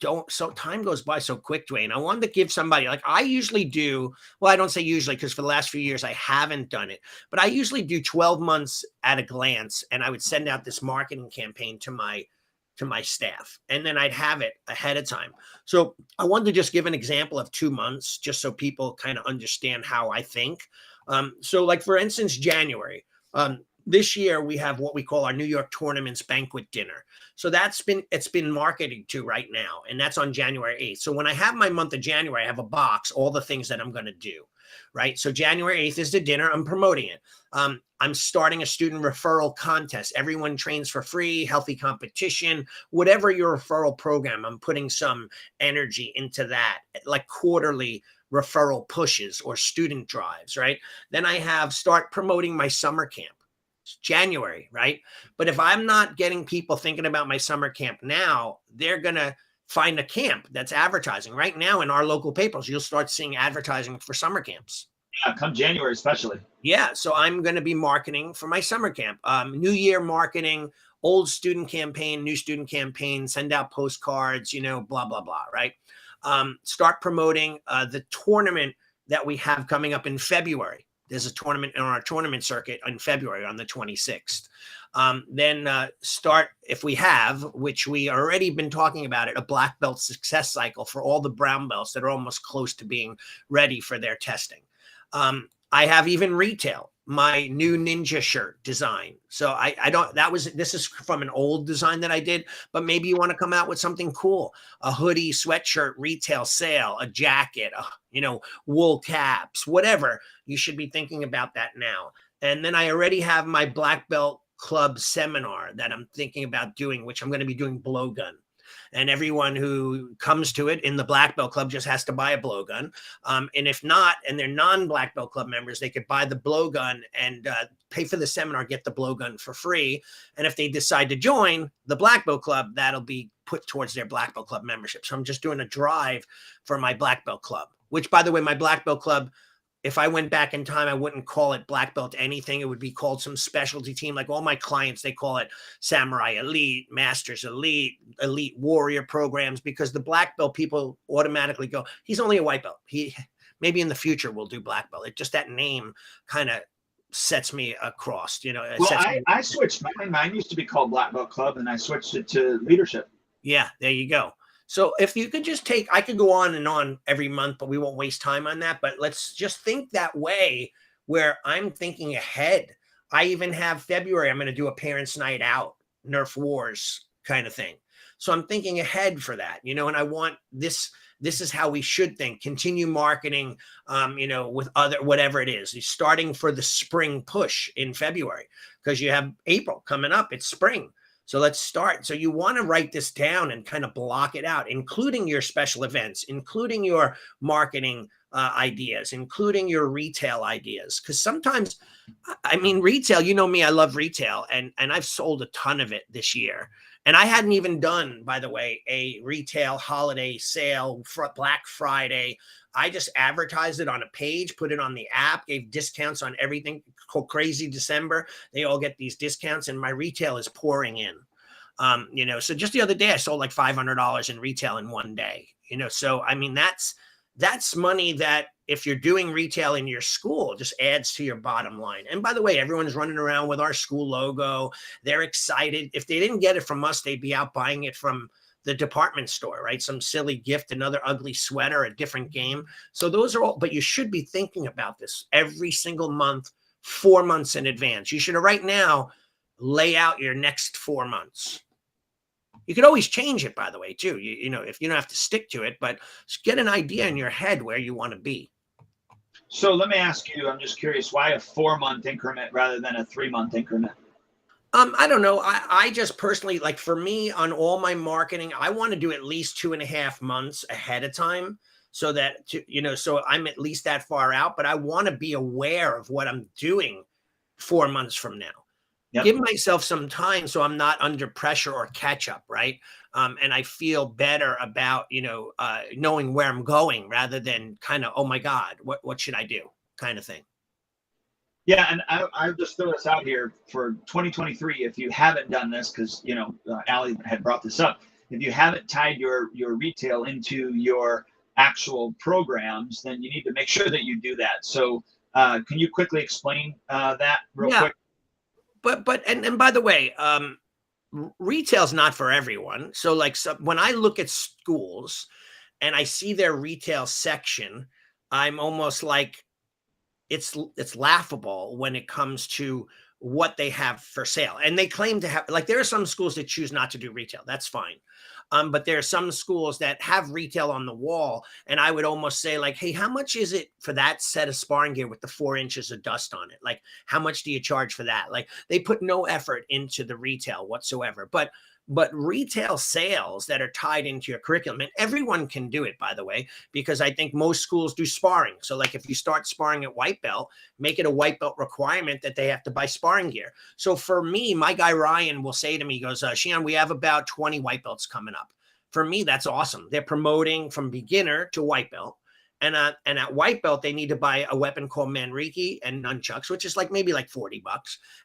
time goes by so quick, Dwayne. I wanted to give somebody, like I usually do, well, I don't say usually because for the last few years I haven't done it, but I usually do 12 months at a glance, and I would send out this marketing campaign to my staff, and then I'd have it ahead of time. So I wanted to just give an example of 2 months, just so people kind of understand how I think. So like for instance, January, this year we have what we call our New York Tournaments banquet dinner. So it's been marketed to right now, and that's on January 8th. So when I have my month of January, I have a box, all the things that I'm going to do, right? So January 8th is the dinner. I'm promoting it. I'm starting a student referral contest. Everyone trains for free, healthy competition, whatever your referral program, I'm putting some energy into that, like quarterly referral pushes or student drives, right? Then I have start promoting my summer camp. It's January, right? But if I'm not getting people thinking about my summer camp now, they're going to find a camp that's advertising. Right now in our local papers, you'll start seeing advertising for summer camps. Yeah, come January especially. Yeah, so I'm going to be marketing for my summer camp. New year marketing, old student campaign, new student campaign, send out postcards, blah, blah, blah, right? Start promoting the tournament that we have coming up in February. There's a tournament on our tournament circuit in February on the 26th. Then start, if we have, which we already been talking about it, a black belt success cycle for all the brown belts that are almost close to being ready for their testing. I have even retail, my new ninja shirt design. So this is from an old design that I did, but maybe you want to come out with something cool, a hoodie, sweatshirt, retail sale, a jacket, wool caps, whatever. You should be thinking about that now. And then I already have my black belt club seminar that I'm thinking about doing, which I'm going to be doing blowgun. And everyone who comes to it in the Black Belt Club just has to buy a blowgun. And if not, and they're non-Black Belt Club members, they could buy the blowgun and pay for the seminar, get the blowgun for free. And if they decide to join the Black Belt Club, that'll be put towards their Black Belt Club membership. So I'm just doing a drive for my Black Belt Club, which, by the way, my Black Belt Club, if I went back in time, I wouldn't call it Black Belt anything. It would be called some specialty team. Like all my clients, they call it Samurai Elite, Masters Elite, Elite Warrior programs, because the Black Belt people automatically go, he's only a white belt. He maybe in the future will do Black Belt. It just, that name kind of sets me across, I switched mine. Mine used to be called Black Belt Club, and I switched it to leadership. Yeah, there you go. So if you could just I could go on and on every month, but we won't waste time on that. But let's just think that way, where I'm thinking ahead. I even have February, I'm going to do a parents' night out, Nerf Wars kind of thing. So I'm thinking ahead for that, and I want this is how we should think. Continue marketing, with other, whatever it is. You're starting for the spring push in February because you have April coming up. It's spring. So let's start. So you want to write this down and kind of block it out, including your special events, including your marketing ideas, including your retail ideas. Because sometimes, retail, me, I love retail, and I've sold a ton of it this year. And I hadn't even done, by the way, a retail holiday sale for Black Friday. I just advertised it on a page, put it on the app, gave discounts on everything. Crazy December, they all get these discounts, and my retail is pouring in. So just the other day I sold like $500 in retail in one day. So that's money that if you're doing retail in your school, just adds to your bottom line. And by the way, everyone's running around with our school logo. They're excited. If they didn't get it from us, they'd be out buying it from the department store, right? Some silly gift, another ugly sweater, a different game. So those are all, but you should be thinking about this every single month, 4 months in advance. You should right now lay out your next 4 months. You could always change it, by the way, too. If you don't have to stick to it, but just get an idea in your head where you want to be. So let me ask you, I'm just curious, why a 4-month increment rather than a 3-month increment? I don't know. I just personally, like for me on all my marketing, I want to do at least 2.5 months ahead of time. So that, so I'm at least that far out, but I want to be aware of what I'm doing 4 months from now. Yep. Give myself some time so I'm not under pressure or catch up, right? And I feel better about, knowing where I'm going rather than kind of, oh my God, what should I do kind of thing. Yeah, and I'll just throw this out here for 2023. If you haven't done this, because, Allie had brought this up, if you haven't tied your retail into your actual programs, then you need to make sure that you do that. So can you quickly explain that real Yeah. quick? And by the way, retail's not for everyone. So like when I look at schools and I see their retail section, I'm almost like it's laughable when it comes to what they have for sale. And they claim to have, like, there are some schools that choose not to do retail. That's fine. But there are some schools that have retail on the wall. And I would almost say, like, hey, how much is it for that set of sparring gear with the 4 inches of dust on it? Like, how much do you charge for that? Like, they put no effort into the retail whatsoever. But retail sales that are tied into your curriculum, and everyone can do it, by the way, because I think most schools do sparring. So like if you start sparring at white belt, make it a white belt requirement that they have to buy sparring gear. So for me, my guy Ryan will say to me, he goes, Sheehan, we have about 20 white belts coming up. For me, that's awesome. They're promoting from beginner to white belt. And at white belt, they need to buy a weapon called Manriki and nunchucks, which is like maybe like $40,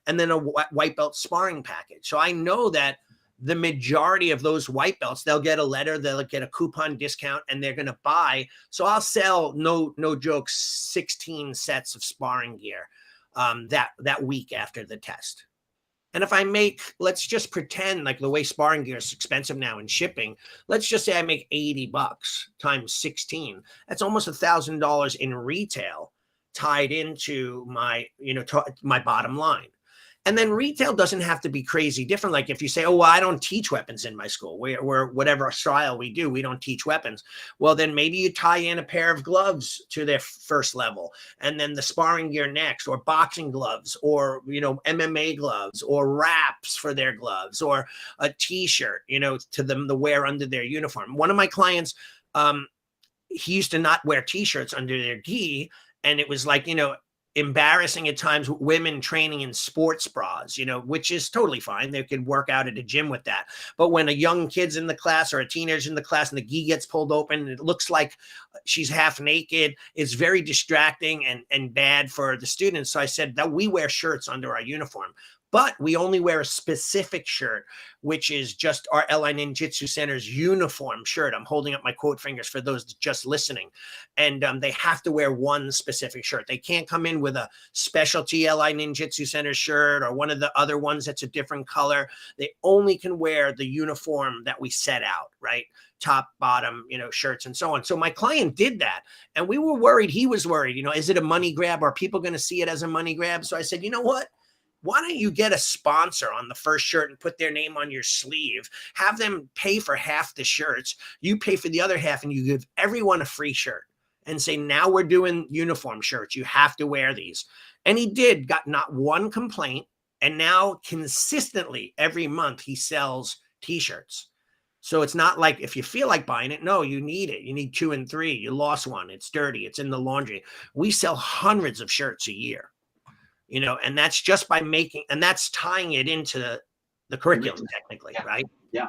and then a white belt sparring package. So I know that the majority of those white belts, they'll get a letter, they'll get a coupon discount, and they're going to buy. So I'll sell, no joke, 16 sets of sparring gear that week after the test. And if I make, let's just pretend like the way sparring gear is expensive now in shipping, let's just say I make $80 times 16. That's almost $1,000 in retail tied into my, my bottom line. And then retail doesn't have to be crazy different. Like if you say, oh, well, I don't teach weapons in my school. We're whatever style we do, we don't teach weapons. Well, then maybe you tie in a pair of gloves to their first level, and then the sparring gear next, or boxing gloves, or, MMA gloves, or wraps for their gloves, or a t-shirt, to them to wear under their uniform. One of my clients, he used to not wear t-shirts under their gi. And it was like, embarrassing at times, women training in sports bras, which is totally fine. They could work out at a gym with that. But when a young kid's in the class or a teenager's in the class and the gi gets pulled open and it looks like she's half naked, it's very distracting and bad for the students. So I said that we wear shirts under our uniform, but we only wear a specific shirt, which is just our LI Ninjutsu Center's uniform shirt. I'm holding up my quote fingers for those just listening. And they have to wear one specific shirt. They can't come in with a specialty LI Ninjutsu Center shirt or one of the other ones that's a different color. They only can wear the uniform that we set out, right? Top, bottom, shirts and so on. So my client did that. And we were worried. He was worried, is it a money grab? Are people going to see it as a money grab? So I said, you know what? Why don't you get a sponsor on the first shirt and put their name on your sleeve? Have them pay for half the shirts. You pay for the other half, and you give everyone a free shirt and say, now we're doing uniform shirts. You have to wear these. And he did, got not one complaint. And now consistently every month he sells t-shirts. So it's not like if you feel like buying it, no, you need it. You need 2 and 3. You lost one. It's dirty. It's in the laundry. We sell hundreds of shirts a year. And that's just by and that's tying it into the curriculum technically, yeah. Right? Yeah.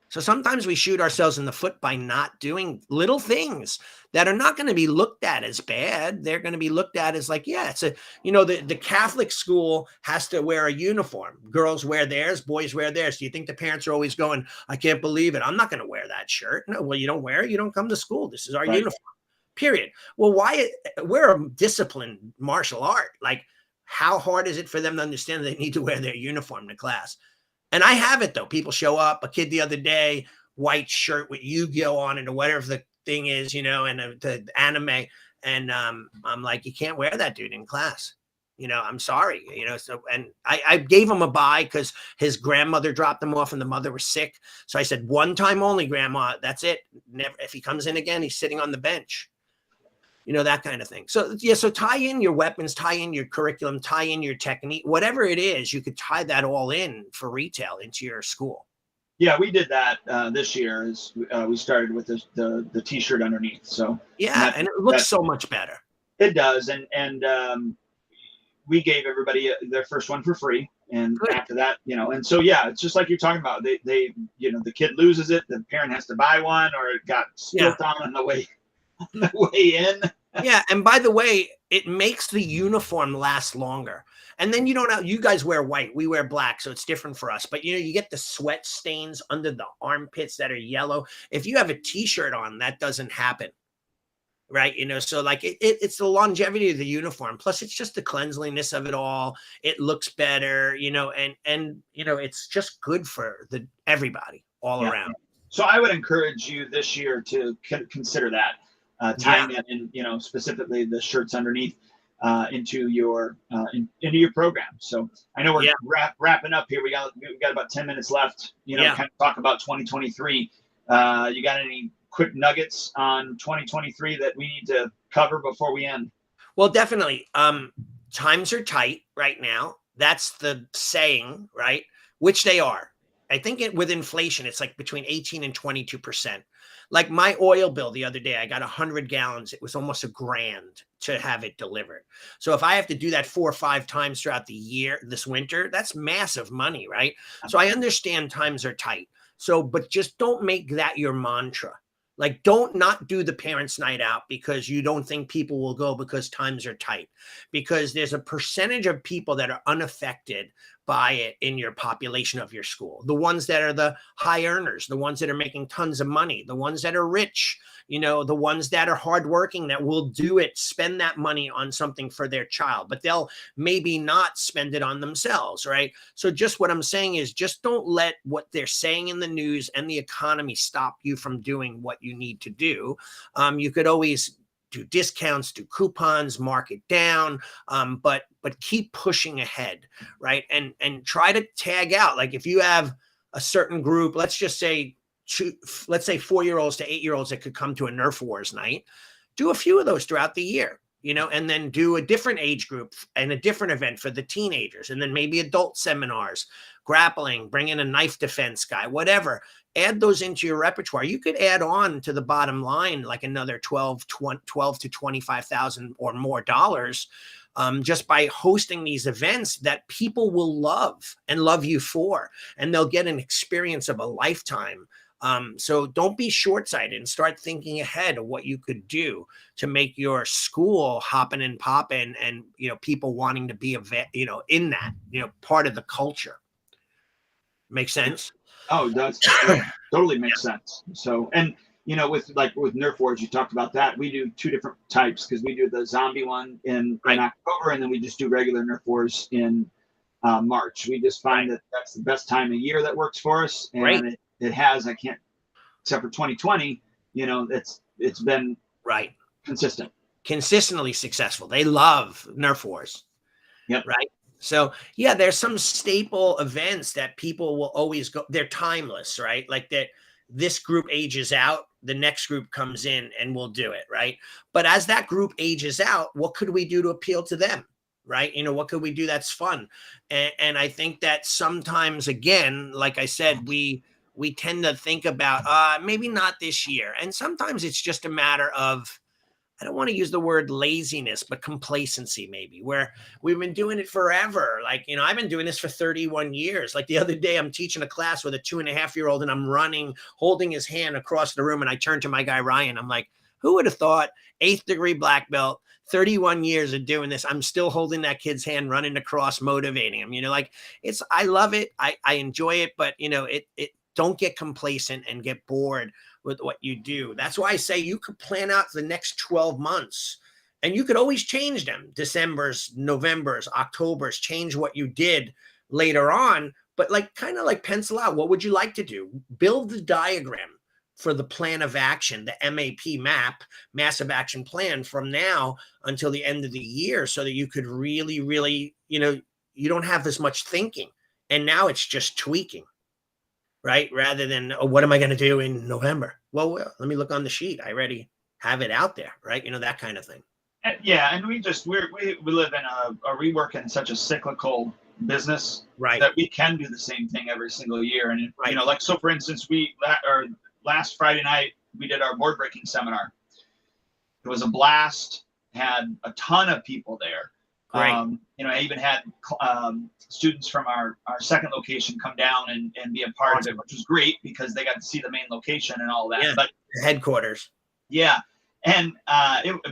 So sometimes we shoot ourselves in the foot by not doing little things that are not going to be looked at as bad. They're going to be looked at as like, yeah, it's the Catholic school has to wear a uniform. Girls wear theirs, boys wear theirs. Do you think the parents are always going, I can't believe it, I'm not going to wear that shirt? No, well, you don't wear it. You don't come to school. This is our uniform, period. Well, why? We're a disciplined martial art. Like, how hard is it for them to understand that they need to wear their uniform to class? And I have it, though. People show up. A kid the other day, white shirt with Yu-Gi-Oh on it or whatever the thing is, and the anime. And I'm like, you can't wear that, dude, in class. I'm sorry. So, and I gave him a bye because his grandmother dropped him off and the mother was sick. So I said, one time only, grandma. That's it. Never. If he comes in again, he's sitting on the bench. That kind of thing. So yeah, so tie in your weapons, tie in your curriculum, tie in your technique, whatever it is, you could tie that all in for retail into your school. Yeah, we did that this year. Is we started with the t-shirt underneath. So yeah, and it looks so much better. It does, and we gave everybody their first one for free, and good. After that, and so yeah, it's just like you're talking about. They the kid loses it, the parent has to buy one, or it got spilt on the way in. Yeah, and by the way, it makes the uniform last longer. And then you don't have, you guys wear white, we wear black, so it's different for us. But you get the sweat stains under the armpits that are yellow. If you have a t-shirt on, that doesn't happen. Right. So like it's the longevity of the uniform. Plus it's just the cleanliness of it all. It looks better, and it's just good for everybody all around. So I would encourage you this year to consider that, tying that in, specifically the shirts underneath, into your program. So I know we're wrapping up here. We got about 10 minutes left. Kind of talk about 2023. You got any quick nuggets on 2023 that we need to cover before we end? Well, definitely. Times are tight right now. That's the saying, right? Which they are. I think with inflation, it's like between 18 and 22%. Like my oil bill the other day, I got 100 gallons. It was almost $1,000 to have it delivered. So if I have to do that 4 or 5 times throughout the year, this winter, that's massive money, right? So I understand times are tight. So, but just don't make that your mantra. Like, don't not do the parents' night out because you don't think people will go because times are tight. Because there's a percentage of people that are unaffected by it in your population of your school. The ones that are the high earners, the ones that are making tons of money, the ones that are rich, the ones that are hardworking that will do it, spend that money on something for their child, but they'll maybe not spend it on themselves, right? So just what I'm saying is just don't let what they're saying in the news and the economy stop you from doing what you need to do. You could always do discounts, do coupons, mark it down, but keep pushing ahead, right? And try to tag out. Like if you have a certain group, let's say 4-year-olds to 8-year-olds that could come to a Nerf Wars night, do a few of those throughout the year, and then do a different age group and a different event for the teenagers, and then maybe adult seminars, grappling, bring in a knife defense guy, whatever. Add those into your repertoire. You could add on to the bottom line like another $12 to $25,000 or more dollars, just by hosting these events that people will love and love you for, and they'll get an experience of a lifetime. So don't be short-sighted and start thinking ahead of what you could do to make your school hopping and popping, and people wanting to be in that part of the culture. Make sense? Oh, that's totally makes sense. So, and with Nerf Wars, you talked about that. We do 2 different types because we do the zombie one in October, and then we just do regular Nerf Wars in March. We just find that that's the best time of year that works for us, and it has. Except for 2020, it's been consistently successful. They love Nerf Wars. Yep. Right. So yeah, there's some staple events that people will always go. They're timeless, right? Like that. This group ages out, the next group comes in, and we'll do it, right? But as that group ages out, what could we do to appeal to them, right? What could we do that's fun? And I think that sometimes, again, like I said, we tend to think about maybe not this year, and sometimes it's just a matter of, I don't want to use the word laziness, but complacency, maybe, where we've been doing it forever. Like, I've been doing this for 31 years. Like the other day, I'm teaching a class with a 2.5-year-old, and I'm running, holding his hand across the room. And I turned to my guy, Ryan. I'm like, who would have thought 8th degree black belt, 31 years of doing this, I'm still holding that kid's hand, running across, motivating him, I love it. I enjoy it, but it don't get complacent and get bored with what you do. That's why I say you could plan out the next 12 months, and you could always change them. December's, November's, October's, change what you did later on, but kind of pencil out, what would you like to do? Build the diagram for the plan of action, the MAP, massive action plan, from now until the end of the year, so that you could really, really, you don't have as much thinking. And now it's just tweaking. Right? Rather than, what am I going to do in November? Well, let me look on the sheet. I already have it out there, right? That kind of thing. Yeah. And we live in we work in such a cyclical business, right, that we can do the same thing every single year. And, so for instance, last Friday night, we did our board breaking seminar. It was a blast, had a ton of people there. Right. I even had students from our second location come down and be a part of it, which was great because they got to see the main location and all that. Yeah, but headquarters. Yeah. And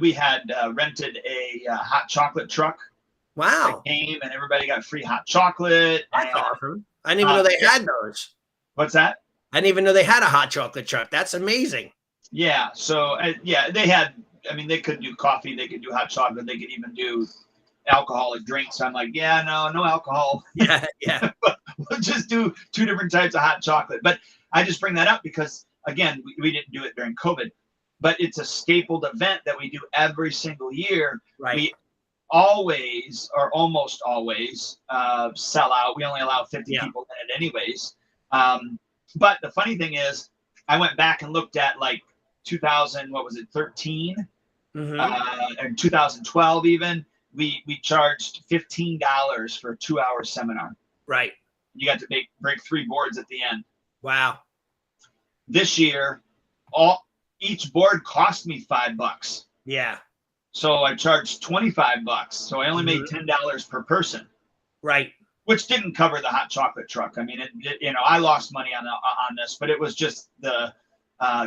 we had rented a hot chocolate truck Wow. that came, and everybody got free hot chocolate. That's And awesome. I didn't even know they had those. what's that? I didn't even know they had a hot chocolate truck. That's amazing. Yeah. So yeah, they had. I mean, they could do coffee, they could do hot chocolate, they could even do alcoholic drinks. I'm like, yeah, no alcohol. Yeah, yeah. We'll just do 2 different types of hot chocolate. But I just bring that up because, again, we didn't do it during COVID, but it's a stapled event that we do every single year. Right. We always, or almost always, sell out. We only allow 50 people in it anyways. But the funny thing is, I went back and looked at like 2000, what was it, 13? And 2012 even, we charged $15 for a 2-hour seminar. Right. You got to break 3 boards at the end. Wow. This year, each board cost me $5. Yeah. So I charged $25. So I only made $10 per person. Right. Which didn't cover the hot chocolate truck. I mean, I lost money on this, but it was just the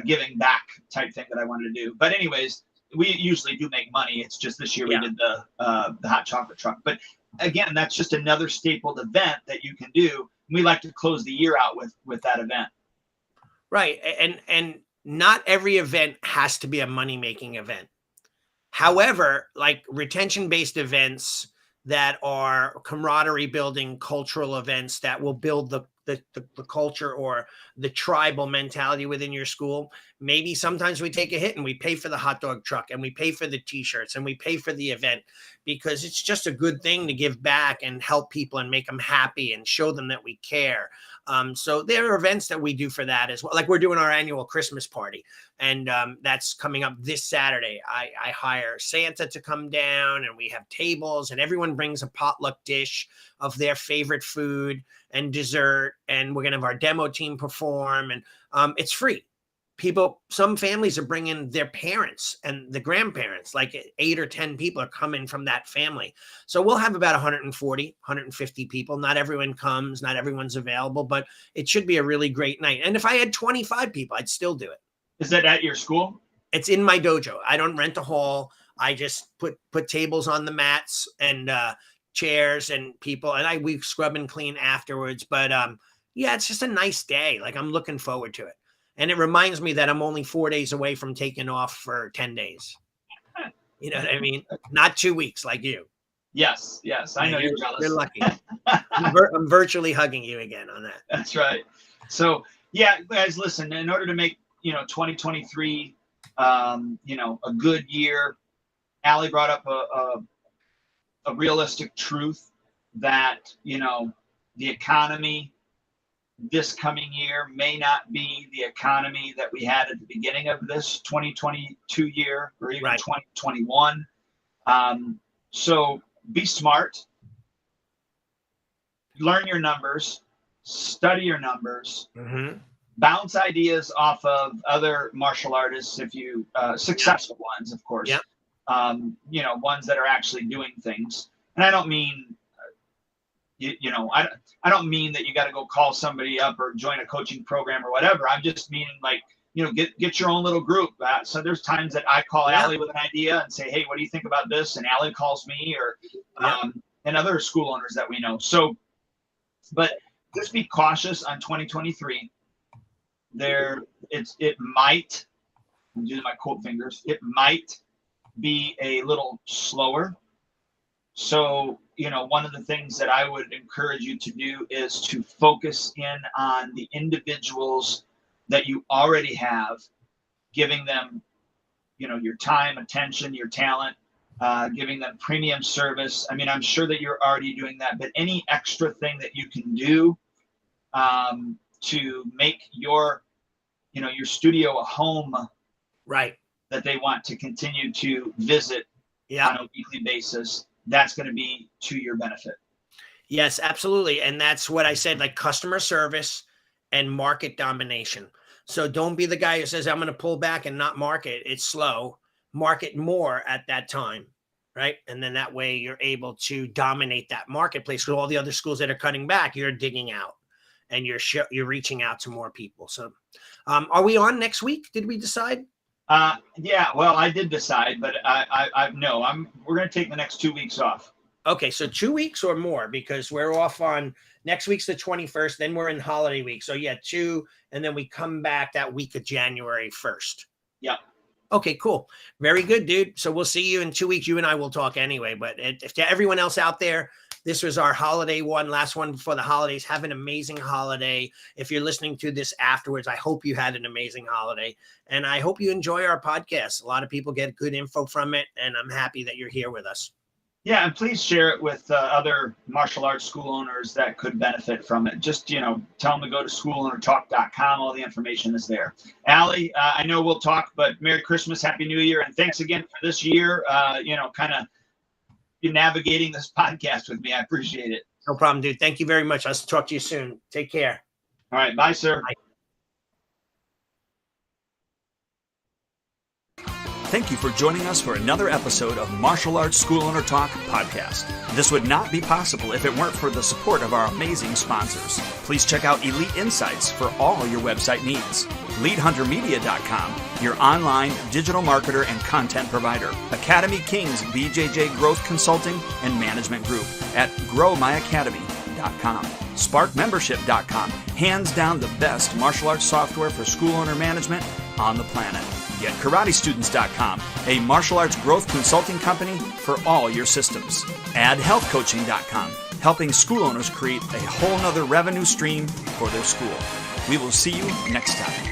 giving back type thing that I wanted to do. But anyways, we usually do make money. It's just this year we did the hot chocolate truck. But again, that's just another stapled event that you can do. We like to close the year out with that event. Right. And not every event has to be a money-making event. However, like retention-based events that are camaraderie building cultural events that will build the culture or the tribal mentality within your school. Maybe sometimes we take a hit and we pay for the hot dog truck and we pay for the t-shirts and we pay for the event because it's just a good thing to give back and help people and make them happy and show them that we care. So there are events that we do for that as well. Like we're doing our annual Christmas party and that's coming up this Saturday. I hire Santa to come down and we have tables and everyone brings a potluck dish of their favorite food and dessert. And we're going to have our demo team perform and it's free. Some families are bringing their parents and the grandparents, like 8 or 10 people are coming from that family. So we'll have about 140, 150 people. Not everyone comes, not everyone's available, but it should be a really great night. And if I had 25 people, I'd still do it. Is that at your school? It's in my dojo. I don't rent a hall. I just put tables on the mats and chairs and people, and we scrub and clean afterwards. But yeah, it's just a nice day. Like I'm looking forward to it. And it reminds me that I'm only 4 days away from taking off for 10 days. You know what I mean? Not 2 weeks like you. Yes. I know you're jealous. You're lucky. I'm virtually hugging you again on that. That's right. So yeah, guys, listen, in order to make, 2023, a good year, Allie brought up a realistic truth that, the economy this coming year may not be the economy that we had at the beginning of this 2022 year or even 2021. So be smart, learn your numbers, study your numbers, bounce ideas off of other martial artists if you successful ones, of course. Ones that are actually doing things. And I don't mean I don't mean that you got to go call somebody up or join a coaching program or whatever. I'm just meaning like, get your own little group. So there's times that I call Allie with an idea and say, hey, what do you think about this? And Allie calls me or and other school owners that we know. So, but just be cautious on 2023. It might, I'm using my quote fingers, it might be a little slower. So, one of the things that I would encourage you to do is to focus in on the individuals that you already have, giving them, your time, attention, your talent, giving them premium service. I mean, I'm sure that you're already doing that, but any extra thing that you can do to make your studio a home that they want to continue to visit on a weekly basis, that's going to be to your benefit. Yes, absolutely. And that's what I said, like customer service and market domination. So don't be the guy who says, I'm going to pull back and not market. It's slow. Market more at that time, right? And then that way you're able to dominate that marketplace because all the other schools that are cutting back, you're digging out and you're reaching out to more people. So are we on next week? Did we decide? Yeah, well, I did decide, but we're going to take the next 2 weeks off. Okay, so 2 weeks or more, because we're off on next week's the 21st, then we're in holiday week. So yeah, 2, and then we come back that week of January 1st. Yep. Okay, cool. Very good, dude. So we'll see you in 2 weeks. You and I will talk anyway, but if to everyone else out there, this was our holiday one, last one before the holidays. Have an amazing holiday. If you're listening to this afterwards, I hope you had an amazing holiday, and I hope you enjoy our podcast. A lot of people get good info from it, and I'm happy that you're here with us. Yeah, and please share it with other martial arts school owners that could benefit from it. Just, tell them to go to schoolownertalk.com. All the information is there. Allie, I know we'll talk, but Merry Christmas, Happy New Year, and thanks again for this year, kind of navigating this podcast with me. I appreciate it. No problem, dude. Thank you very much. I'll talk to you soon. Take care. All right. Bye, sir. Bye. Thank you for joining us for another episode of Martial Arts School Owner Talk podcast. This would not be possible if it weren't for the support of our amazing sponsors. Please check out Elite Insights for all your website needs. LeadHunterMedia.com, your online digital marketer and content provider. Academy Kings BJJ Growth Consulting and Management Group at GrowMyAcademy.com. SparkMembership.com, hands down the best martial arts software for school owner management on the planet. GetKarateStudents.com, a martial arts growth consulting company for all your systems. AddHealthCoaching.com, helping school owners create a whole nother revenue stream for their school. We will see you next time.